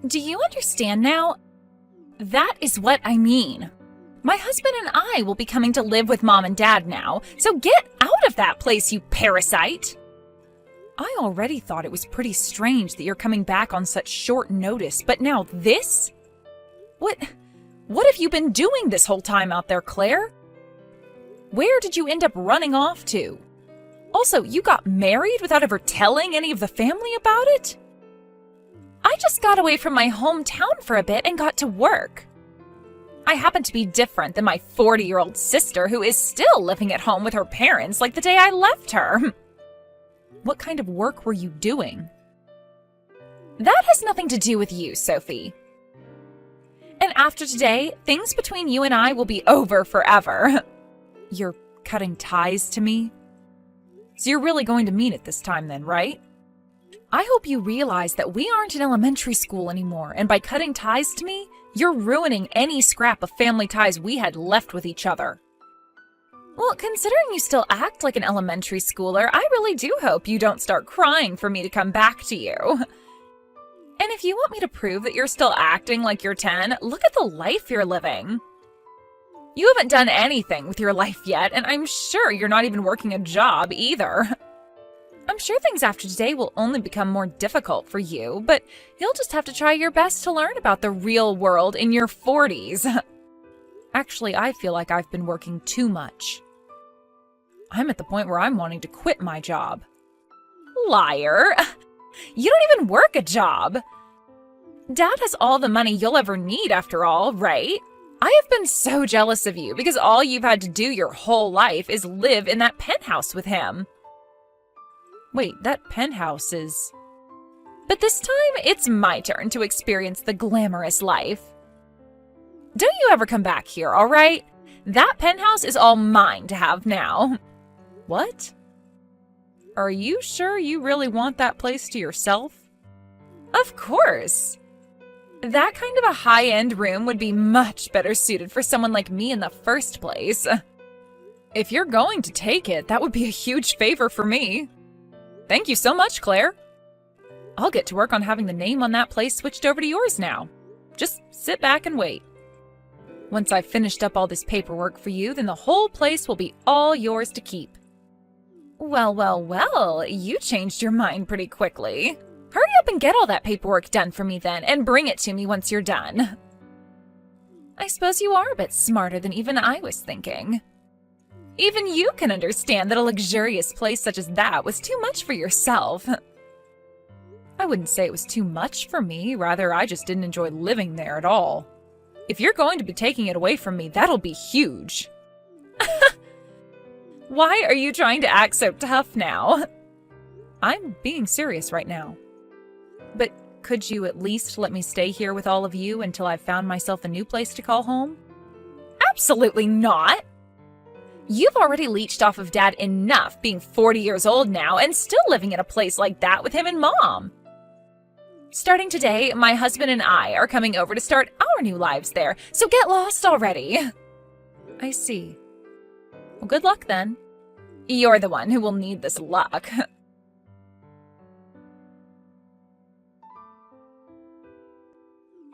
Do you understand now? That is what I mean. My husband and I will be coming to live with Mom and Dad now, so get out of that place, you parasite! I already thought it was pretty strange that you're coming back on such short notice, but now this? What have you been doing this whole time out there, Claire? Where did you end up running off to? Also, you got married without ever telling any of the family about it? I just got away from my hometown for a bit and got to work. I happen to be different than my 40-year-old sister who is still living at home with her parents like the day I left her. What kind of work were you doing? That has nothing to do with you, Sophie. And after today, things between you and I will be over forever. You're cutting ties to me? So you're really going to mean it this time then, right? I hope you realize that we aren't in elementary school anymore, and by cutting ties to me, you're ruining any scrap of family ties we had left with each other. Well, considering you still act like an elementary schooler, I really do hope you don't start crying for me to come back to you. And if you want me to prove that you're still acting like you're 10, look at the life you're living. You haven't done anything with your life yet, and I'm sure you're not even working a job either. I'm sure things after today will only become more difficult for you, but you'll just have to try your best to learn about the real world in your 40s. Actually, I feel like I've been working too much. I'm at the point where I'm wanting to quit my job. Liar! You don't even work a job! Dad has all the money you'll ever need after all, right? I have been so jealous of you because all you've had to do your whole life is live in that penthouse with him. Wait, that penthouse is... But this time, it's my turn to experience the glamorous life. Don't you ever come back here, all right? That penthouse is all mine to have now. What? Are you sure you really want that place to yourself? Of course. That kind of a high-end room would be much better suited for someone like me in the first place. If you're going to take it, that would be a huge favor for me. Thank you so much, Claire. I'll get to work on having the name on that place switched over to yours now. Just sit back and wait. Once I've finished up all this paperwork for you, then the whole place will be all yours to keep. Well, you changed your mind pretty quickly. Hurry up and get all that paperwork done for me then, and bring it to me once you're done. I suppose you are a bit smarter than even I was thinking. Even you can understand that a luxurious place such as that was too much for yourself. I wouldn't say it was too much for me, rather I just didn't enjoy living there at all. If you're going to be taking it away from me, that'll be huge. Why are you trying to act so tough now? I'm being serious right now. But could you at least let me stay here with all of you until I've found myself a new place to call home? Absolutely not! You've already leached off of Dad enough being 40 years old now and still living in a place like that with him and Mom. Starting today, my husband and I are coming over to start our new lives there, so get lost already. I see. Well, good luck then. You're the one who will need this luck.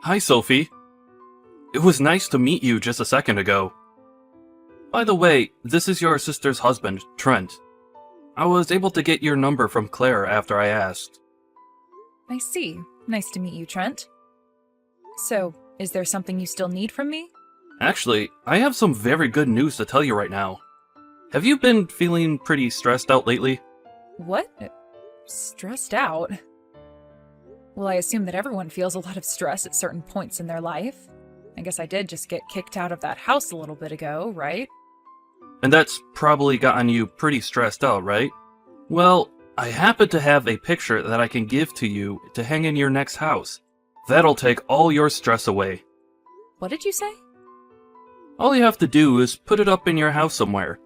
Hi, Sophie. It was nice to meet you just a second ago. By the way, this is your sister's husband, Trent. I was able to get your number from Claire after I asked. I see. Nice to meet you, Trent. So, is there something you still need from me? Actually, I have some very good news to tell you right now. Have you been feeling pretty stressed out lately? What? Stressed out? Well, I assume that everyone feels a lot of stress at certain points in their life. I guess I did just get kicked out of that house a little bit ago, right? And that's probably gotten you pretty stressed out, right? Well, I happen to have a picture that I can give to you to hang in your next house. That'll take all your stress away. What did you say? All you have to do is put it up in your house somewhere.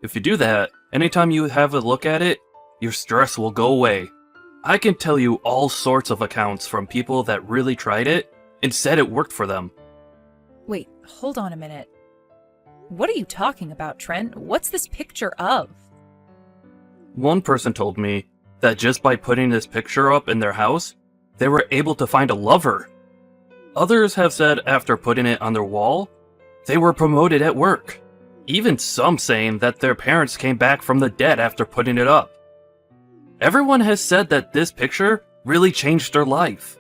If you do that, anytime you have a look at it, your stress will go away. I can tell you all sorts of accounts from people that really tried it and said it worked for them. Wait, hold on a minute. What are you talking about, Trent? What's this picture of? One person told me that just by putting this picture up in their house, they were able to find a lover. Others have said after putting it on their wall, they were promoted at work. Even some saying that their parents came back from the dead after putting it up. Everyone has said that this picture really changed their life.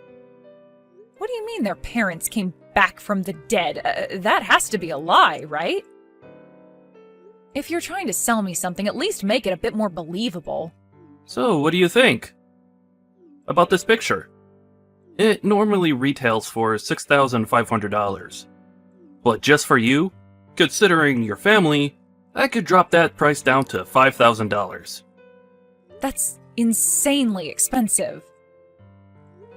What do you mean their parents came back from the dead? That has to be a lie, right? If you're trying to sell me something, at least make it a bit more believable. So, what do you think about this picture? It normally retails for $6,500. But just for you, considering your family, I could drop that price down to $5,000. That's insanely expensive.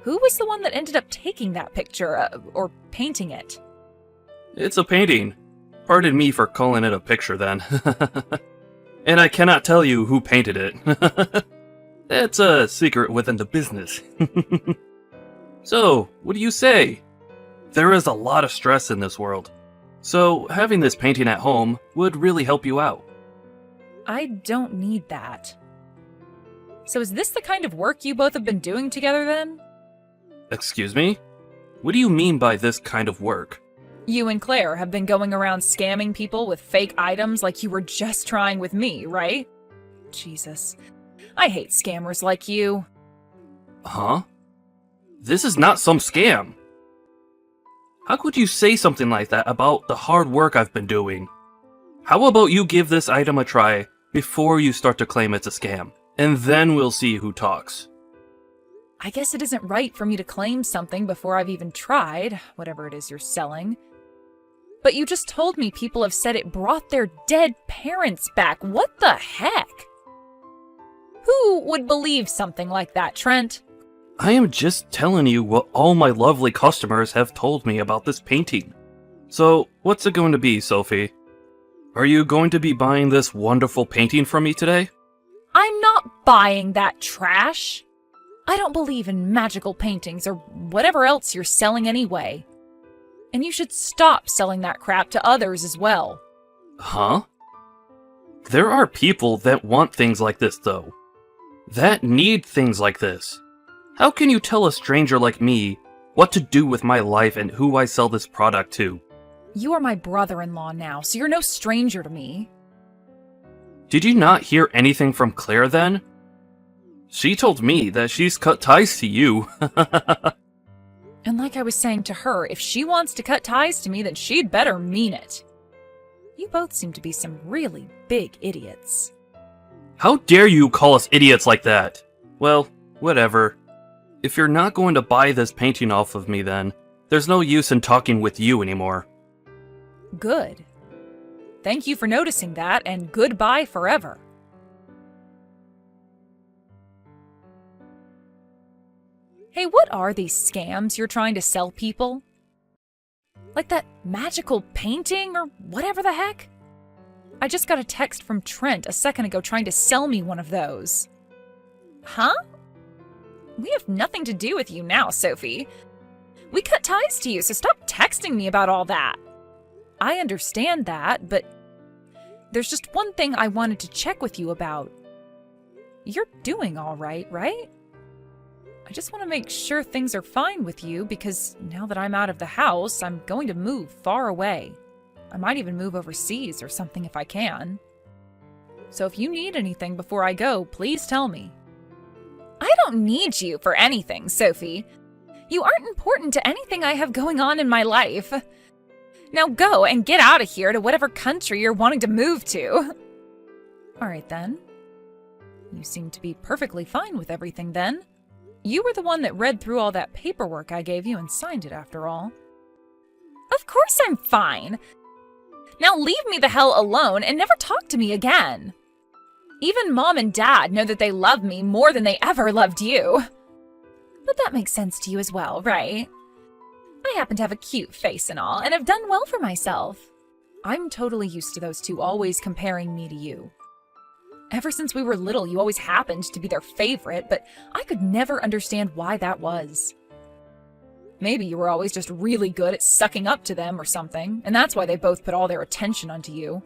Who was the one that ended up taking that picture, or painting it? It's a painting. Pardon me for calling it a picture then. And I cannot tell you who painted it. It's a secret within the business. So, what do you say? There is a lot of stress in this world. So, having this painting at home would really help you out. I don't need that. So is this the kind of work you both have been doing together then? Excuse me? What do you mean by this kind of work? You and Claire have been going around scamming people with fake items like you were just trying with me, right? Jesus. I hate scammers like you. Huh? This is not some scam. How could you say something like that about the hard work I've been doing? How about you give this item a try before you start to claim it's a scam, and then we'll see who talks. I guess it isn't right for me to claim something before I've even tried, whatever it is you're selling. But you just told me people have said it brought their dead parents back. What the heck? Who would believe something like that, Trent? I am just telling you what all my lovely customers have told me about this painting. So, what's it going to be, Sophie? Are you going to be buying this wonderful painting from me today? I'm not buying that trash. I don't believe in magical paintings or whatever else you're selling anyway. And you should stop selling that crap to others as well. Huh? There are people that want things like this, though. That need things like this. How can you tell a stranger like me what to do with my life and who I sell this product to? You are my brother-in-law now, so you're no stranger to me. Did you not hear anything from Claire then? She told me that she's cut ties to you. And like I was saying to her, if she wants to cut ties to me, then she'd better mean it. You both seem to be some really big idiots. How dare you call us idiots like that? Well, whatever. If you're not going to buy this painting off of me then, there's no use in talking with you anymore. Good. Thank you for noticing that, and goodbye forever. Hey, what are these scams you're trying to sell people? Like that magical painting or whatever the heck? I just got a text from Trent a second ago trying to sell me one of those. Huh? We have nothing to do with you now, Sophie. We cut ties to you, so stop texting me about all that. I understand that, but there's just one thing I wanted to check with you about. You're doing all right, right? I just want to make sure things are fine with you because now that I'm out of the house, I'm going to move far away. I might even move overseas or something if I can. So if you need anything before I go, please tell me. I don't need you for anything, Sophie. You aren't important to anything I have going on in my life. Now go and get out of here to whatever country you're wanting to move to. All right then. You seem to be perfectly fine with everything then. You were the one that read through all that paperwork I gave you and signed it after all. Of course I'm fine. Now leave me the hell alone and never talk to me again. Even Mom and Dad know that they love me more than they ever loved you. But that makes sense to you as well, right? I happen to have a cute face and all, and have done well for myself. I'm totally used to those two always comparing me to you. Ever since we were little, you always happened to be their favorite, but I could never understand why that was. Maybe you were always just really good at sucking up to them or something, and that's why they both put all their attention onto you.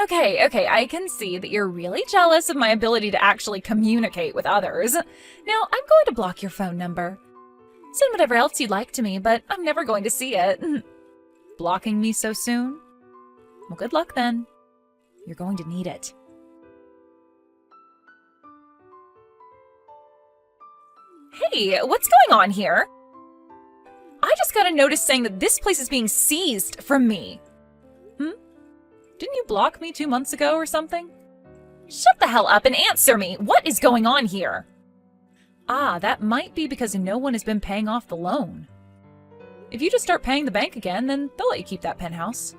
Okay, I can see that you're really jealous of my ability to actually communicate with others. Now, I'm going to block your phone number. Send whatever else you'd like to me, but I'm never going to see it. Blocking me so soon? Well, good luck then. You're going to need it. Hey, what's going on here? I just got a notice saying that this place is being seized from me. Didn't you block me 2 months ago or something? Shut the hell up and answer me! What is going on here? Ah, that might be because no one has been paying off the loan. If you just start paying the bank again, then they'll let you keep that penthouse.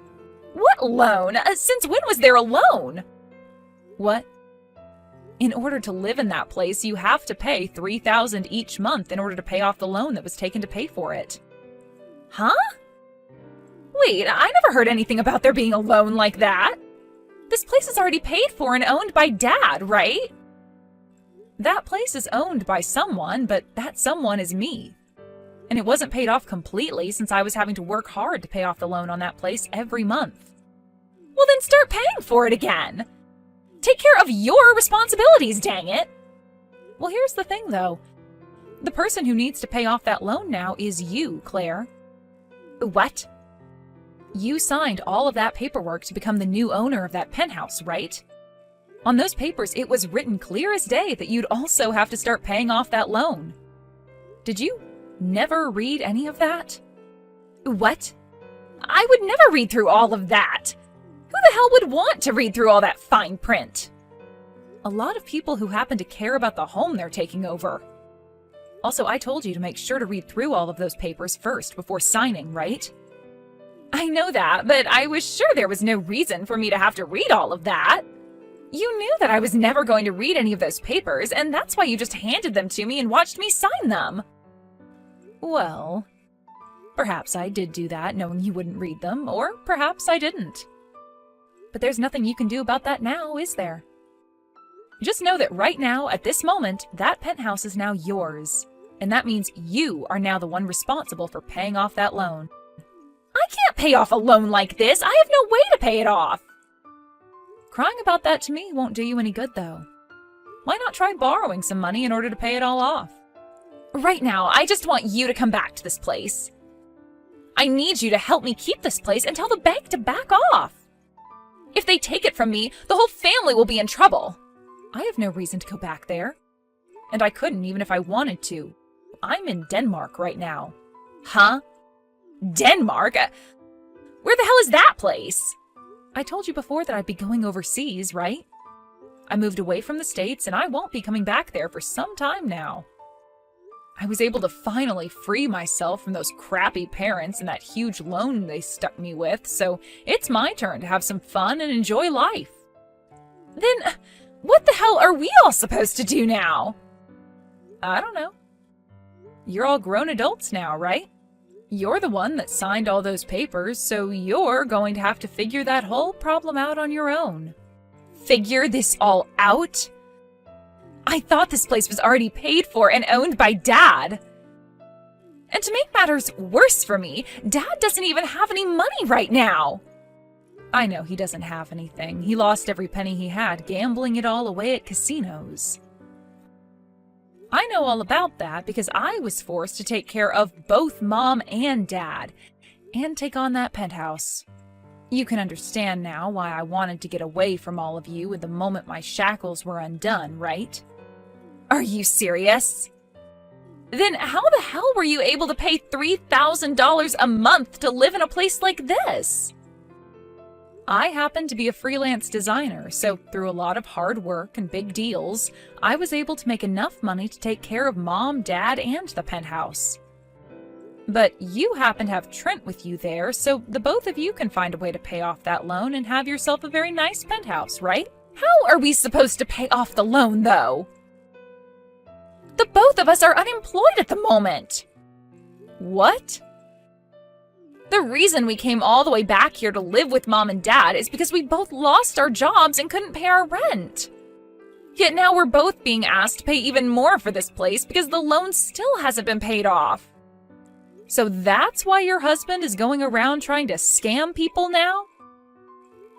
What loan? Since when was there a loan? What? In order to live in that place, you have to pay $3,000 each month in order to pay off the loan that was taken to pay for it. Huh? Wait, I never heard anything about there being a loan like that. This place is already paid for and owned by Dad, right? That place is owned by someone, but that someone is me. And it wasn't paid off completely since I was having to work hard to pay off the loan on that place every month. Well, then start paying for it again. Take care of your responsibilities, dang it. Well, here's the thing, though. The person who needs to pay off that loan now is you, Claire. What? You signed all of that paperwork to become the new owner of that penthouse, right? On those papers, it was written clear as day that you'd also have to start paying off that loan. Did you never read any of that? What? I would never read through all of that. Who the hell would want to read through all that fine print? A lot of people who happen to care about the home they're taking over. Also, I told you to make sure to read through all of those papers first before signing, right? I know that, but I was sure there was no reason for me to have to read all of that. You knew that I was never going to read any of those papers, and that's why you just handed them to me and watched me sign them. Well, perhaps I did do that knowing you wouldn't read them, or perhaps I didn't. But there's nothing you can do about that now, is there? Just know that right now, at this moment, that penthouse is now yours. And that means you are now the one responsible for paying off that loan. I can't pay off a loan like this. I have no way to pay it off. Crying about that to me won't do you any good, though. Why not try borrowing some money in order to pay it all off? Right now, I just want you to come back to this place. I need you to help me keep this place and tell the bank to back off. If they take it from me, the whole family will be in trouble. I have no reason to go back there. And I couldn't even if I wanted to. I'm in Denmark right now. Huh? Denmark? Where the hell is that place? I told you before that I'd be going overseas, right? I moved away from the States and I won't be coming back there for some time now. I was able to finally free myself from those crappy parents and that huge loan they stuck me with, so it's my turn to have some fun and enjoy life. Then, what the hell are we all supposed to do now? I don't know. You're all grown adults now, right? You're the one that signed all those papers, so you're going to have to figure that whole problem out on your own. Figure this all out? I thought this place was already paid for and owned by Dad. And to make matters worse for me, Dad doesn't even have any money right now. I know he doesn't have anything. He lost every penny he had, gambling it all away at casinos. I know all about that because I was forced to take care of both Mom and Dad, and take on that penthouse. You can understand now why I wanted to get away from all of you at the moment my shackles were undone, right? Are you serious? Then how the hell were you able to pay $3,000 a month to live in a place like this? I happen to be a freelance designer, so through a lot of hard work and big deals, I was able to make enough money to take care of Mom, Dad, and the penthouse. But you happen to have Trent with you there, so the both of you can find a way to pay off that loan and have yourself a very nice penthouse, right? How are we supposed to pay off the loan, though? The both of us are unemployed at the moment. What? The reason we came all the way back here to live with Mom and Dad is because we both lost our jobs and couldn't pay our rent. Yet now we're both being asked to pay even more for this place because the loan still hasn't been paid off. So that's why your husband is going around trying to scam people now?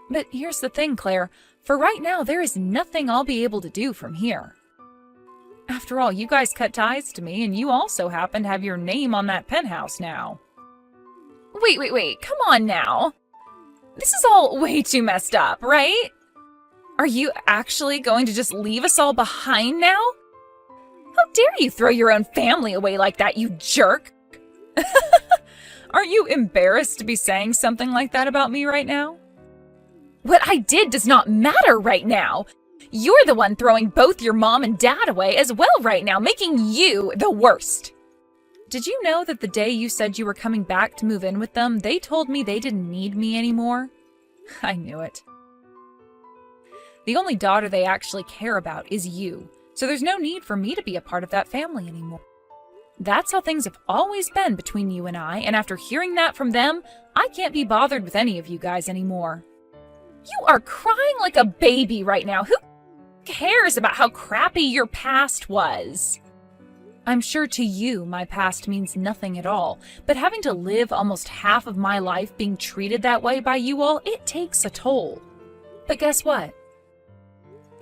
But here's the thing, Claire. For right now, there is nothing I'll be able to do from here. After all, you guys cut ties to me, and you also happen to have your name on that penthouse now. Wait, come on now. This is all way too messed up, right? Are you actually going to just leave us all behind now? How dare you throw your own family away like that, you jerk? Aren't you embarrassed to be saying something like that about me right now? What I did does not matter right now. You're the one throwing both your mom and dad away as well right now, making you the worst. Did you know that the day you said you were coming back to move in with them, they told me they didn't need me anymore? I knew it. The only daughter they actually care about is you, so there's no need for me to be a part of that family anymore. That's how things have always been between you and I, and after hearing that from them, I can't be bothered with any of you guys anymore. You are crying like a baby right now. Who cares about how crappy your past was? I'm sure to you my past means nothing at all, but having to live almost half of my life being treated that way by you all, it takes a toll. But guess what?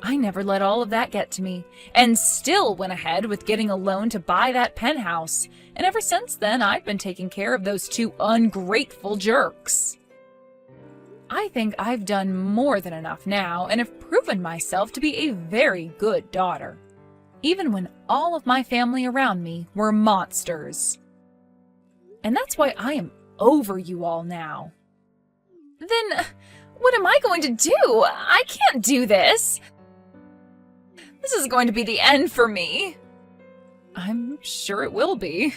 I never let all of that get to me, and still went ahead with getting a loan to buy that penthouse, and ever since then I've been taking care of those two ungrateful jerks. I think I've done more than enough now, and have proven myself to be a very good daughter, even when all of my family around me were monsters. And that's why I am over you all now. Then, what am I going to do? I can't do this. This is going to be the end for me. I'm sure it will be.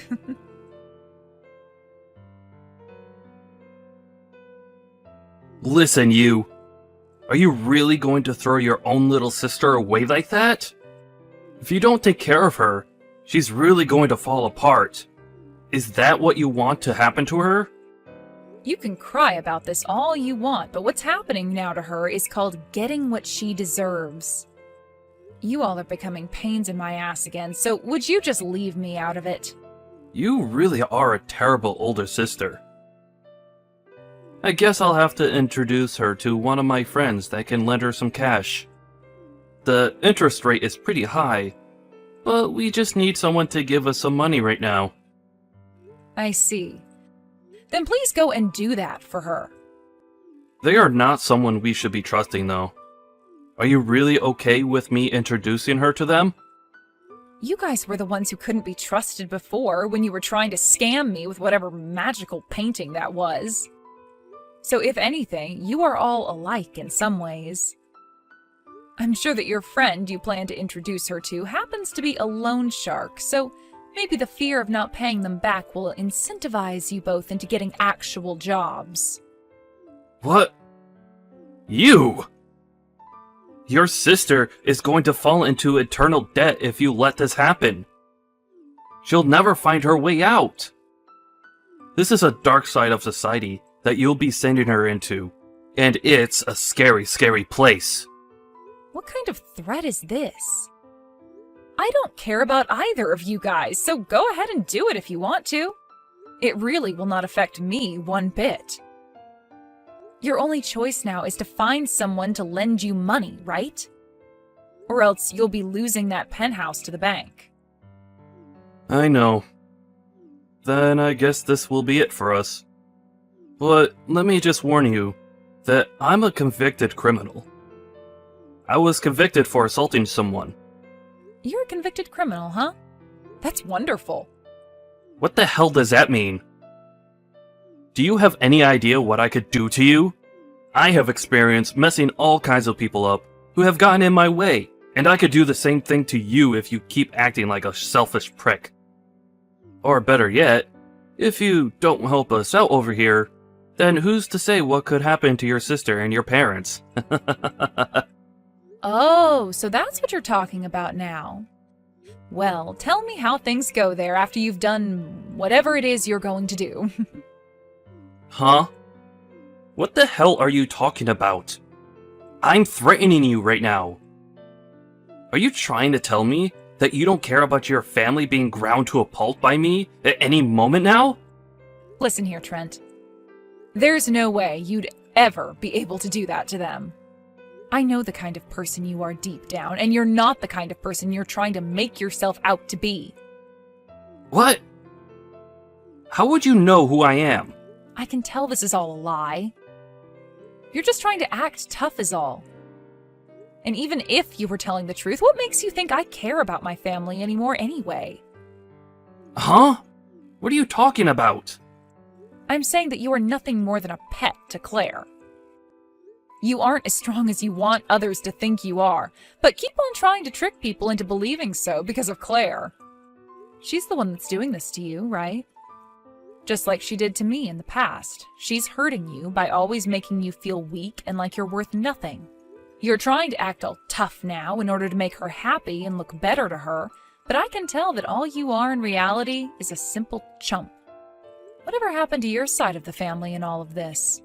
Listen, you. Are you really going to throw your own little sister away like that? If you don't take care of her, she's really going to fall apart. Is that what you want to happen to her? You can cry about this all you want, but what's happening now to her is called getting what she deserves. You all are becoming pains in my ass again, so would you just leave me out of it? You really are a terrible older sister. I guess I'll have to introduce her to one of my friends that can lend her some cash. The interest rate is pretty high, but we just need someone to give us some money right now. I see. Then please go and do that for her. They are not someone we should be trusting, though. Are you really okay with me introducing her to them? You guys were the ones who couldn't be trusted before when you were trying to scam me with whatever magical painting that was. So if anything, you are all alike in some ways. I'm sure that your friend you plan to introduce her to happens to be a loan shark, so maybe the fear of not paying them back will incentivize you both into getting actual jobs. What? You? Your sister is going to fall into eternal debt if you let this happen. She'll never find her way out. This is a dark side of society that you'll be sending her into, and it's a scary, scary place. What kind of threat is this? I don't care about either of you guys, so go ahead and do it if you want to. It really will not affect me one bit. Your only choice now is to find someone to lend you money, right? Or else you'll be losing that penthouse to the bank. I know. Then I guess this will be it for us. But let me just warn you that I'm a convicted criminal. I was convicted for assaulting someone. You're a convicted criminal, huh? That's wonderful. What the hell does that mean? Do you have any idea what I could do to you? I have experience messing all kinds of people up who have gotten in my way, and I could do the same thing to you if you keep acting like a selfish prick. Or better yet, if you don't help us out over here, then who's to say what could happen to your sister and your parents? Oh, so that's what you're talking about now. Well, tell me how things go there after you've done whatever it is you're going to do. Huh? What the hell are you talking about? I'm threatening you right now. Are you trying to tell me that you don't care about your family being ground to a pulp by me at any moment now? Listen here, Trent. There's no way you'd ever be able to do that to them. I know the kind of person you are deep down, and you're not the kind of person you're trying to make yourself out to be. What? How would you know who I am? I can tell this is all a lie. You're just trying to act tough is all. And even if you were telling the truth, what makes you think I care about my family anymore anyway? Huh? What are you talking about? I'm saying that you are nothing more than a pet to Claire. You aren't as strong as you want others to think you are, but keep on trying to trick people into believing so because of Claire. She's the one that's doing this to you, right? Just like she did to me in the past. She's hurting you by always making you feel weak and like you're worth nothing. You're trying to act all tough now in order to make her happy and look better to her, but I can tell that all you are in reality is a simple chump. Whatever happened to your side of the family in all of this?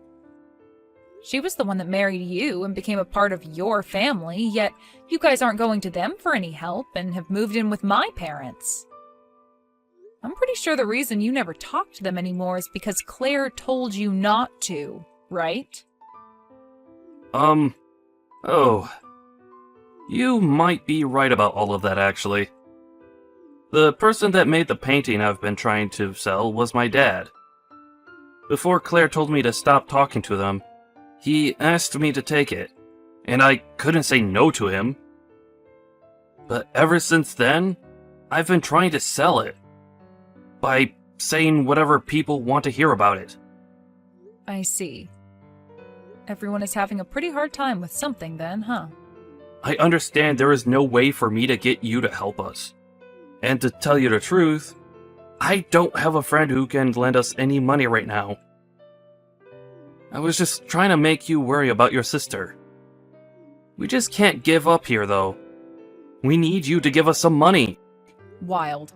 She was the one that married you and became a part of your family, yet you guys aren't going to them for any help and have moved in with my parents. I'm pretty sure the reason you never talk to them anymore is because Claire told you not to, right? Oh. You might be right about all of that, actually. The person that made the painting I've been trying to sell was my dad. Before Claire told me to stop talking to them, he asked me to take it, and I couldn't say no to him. But ever since then, I've been trying to sell it. By saying whatever people want to hear about it. I see. Everyone is having a pretty hard time with something then, huh? I understand there is no way for me to get you to help us. And to tell you the truth, I don't have a friend who can lend us any money right now. I was just trying to make you worry about your sister. We just can't give up here, though. We need you to give us some money. Wild.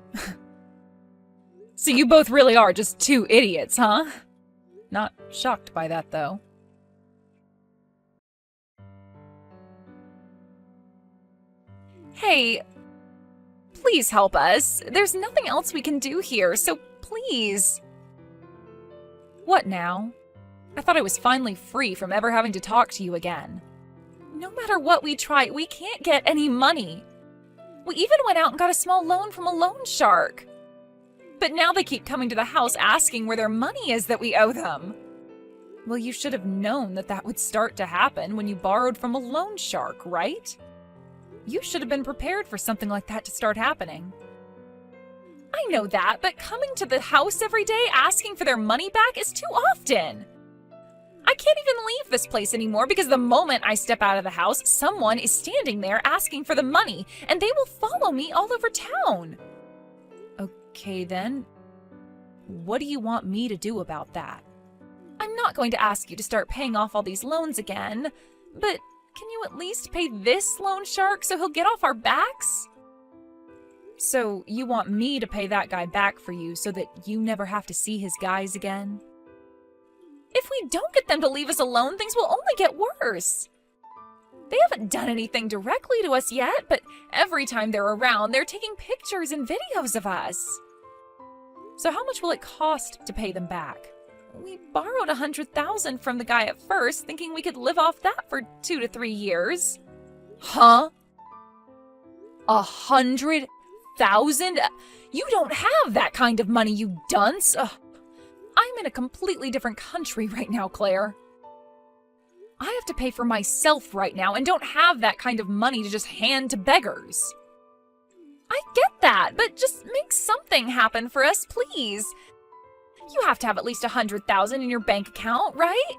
So you both really are just two idiots, huh? Not shocked by that, though. Hey, please help us. There's nothing else we can do here, so please. What now? I thought I was finally free from ever having to talk to you again. No matter what we try, we can't get any money. We even went out and got a small loan from a loan shark. But now they keep coming to the house asking where their money is that we owe them. Well, you should have known that that would start to happen when you borrowed from a loan shark, right? You should have been prepared for something like that to start happening. I know that, but coming to the house every day asking for their money back is too often. I can't even leave this place anymore because the moment I step out of the house, someone is standing there asking for the money, and they will follow me all over town. Okay then, what do you want me to do about that? I'm not going to ask you to start paying off all these loans again, but can you at least pay this loan shark so he'll get off our backs? So you want me to pay that guy back for you so that you never have to see his guys again? If we don't get them to leave us alone, things will only get worse. They haven't done anything directly to us yet, but every time they're around, they're taking pictures and videos of us. So how much will it cost to pay them back? We borrowed $100,000 from the guy at first, thinking we could live off that for 2 to 3 years. Huh? $100,000? You don't have that kind of money, you dunce. Ugh. I'm in a completely different country right now, Claire. I have to pay for myself right now and don't have that kind of money to just hand to beggars. I get that, but just make something happen for us, please. You have to have at least $100,000 in your bank account, right?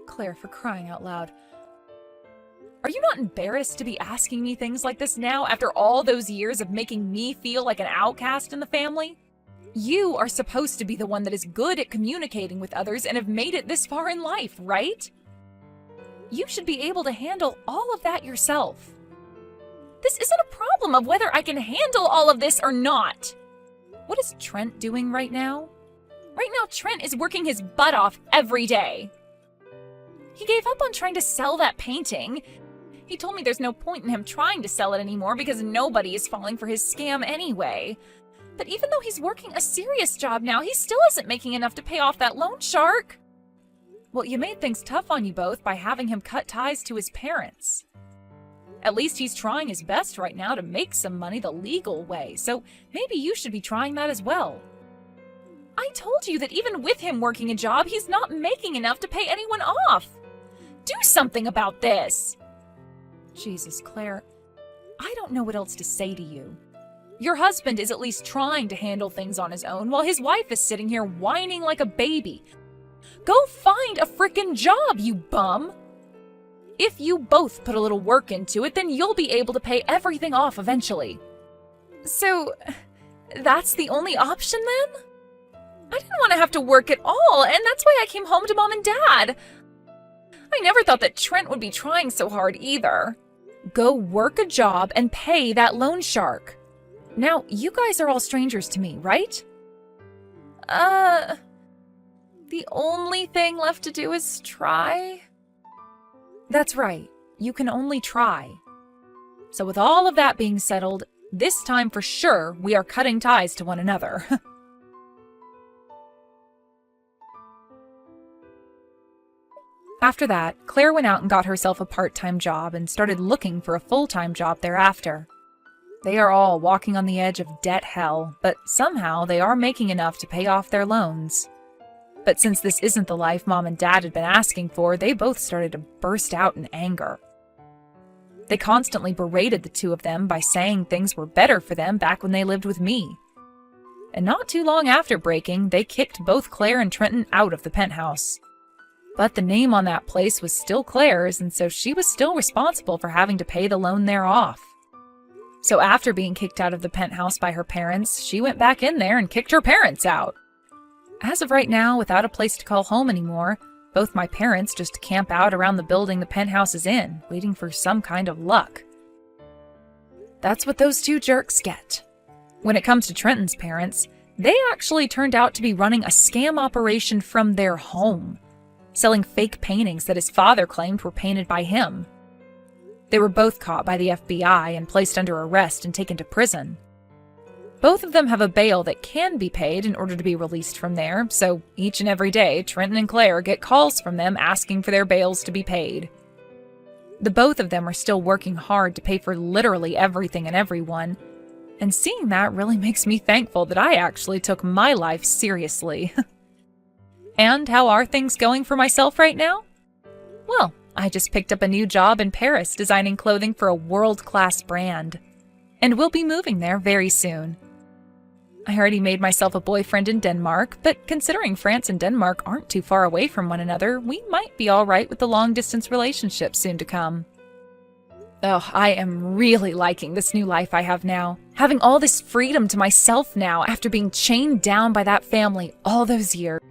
Claire, for crying out loud. Are you not embarrassed to be asking me things like this now after all those years of making me feel like an outcast in the family? You are supposed to be the one that is good at communicating with others and have made it this far in life, right? You should be able to handle all of that yourself. This isn't a problem of whether I can handle all of this or not. What is Trent doing right now? Right now, Trent is working his butt off every day. He gave up on trying to sell that painting. He told me there's no point in him trying to sell it anymore because nobody is falling for his scam anyway. But even though he's working a serious job now, he still isn't making enough to pay off that loan shark. Well, you made things tough on you both by having him cut ties to his parents. At least he's trying his best right now to make some money the legal way, so maybe you should be trying that as well. I told you that even with him working a job, he's not making enough to pay anyone off. Do something about this. Jesus, Claire, I don't know what else to say to you. Your husband is at least trying to handle things on his own while his wife is sitting here whining like a baby. Go find a frickin' job, you bum! If you both put a little work into it, then you'll be able to pay everything off eventually. So, that's the only option then? I didn't want to have to work at all, and that's why I came home to Mom and Dad. I never thought that Trent would be trying so hard either. Go work a job and pay that loan shark. Now, you guys are all strangers to me, right? The only thing left to do is try? That's right. You can only try. So with all of that being settled, this time for sure we are cutting ties to one another. After that, Claire went out and got herself a part-time job and started looking for a full-time job thereafter. They are all walking on the edge of debt hell, but somehow they are making enough to pay off their loans. But since this isn't the life Mom and Dad had been asking for, they both started to burst out in anger. They constantly berated the two of them by saying things were better for them back when they lived with me. And not too long after breaking, they kicked both Claire and Trenton out of the penthouse. But the name on that place was still Claire's, and so she was still responsible for having to pay the loan there off. So after being kicked out of the penthouse by her parents, she went back in there and kicked her parents out. As of right now, without a place to call home anymore, both my parents just camp out around the building the penthouse is in, waiting for some kind of luck. That's what those two jerks get. When it comes to Trenton's parents, they actually turned out to be running a scam operation from their home, selling fake paintings that his father claimed were painted by him. They were both caught by the FBI and placed under arrest and taken to prison. Both of them have a bail that can be paid in order to be released from there, so each and every day, Trenton and Claire get calls from them asking for their bails to be paid. The both of them are still working hard to pay for literally everything and everyone, and seeing that really makes me thankful that I actually took my life seriously. And how are things going for myself right now? Well, I just picked up a new job in Paris designing clothing for a world-class brand, and will be moving there very soon. I already made myself a boyfriend in Denmark, but considering France and Denmark aren't too far away from one another, we might be all right with the long-distance relationship soon to come. Oh, I am really liking this new life I have now. Having all this freedom to myself now after being chained down by that family all those years.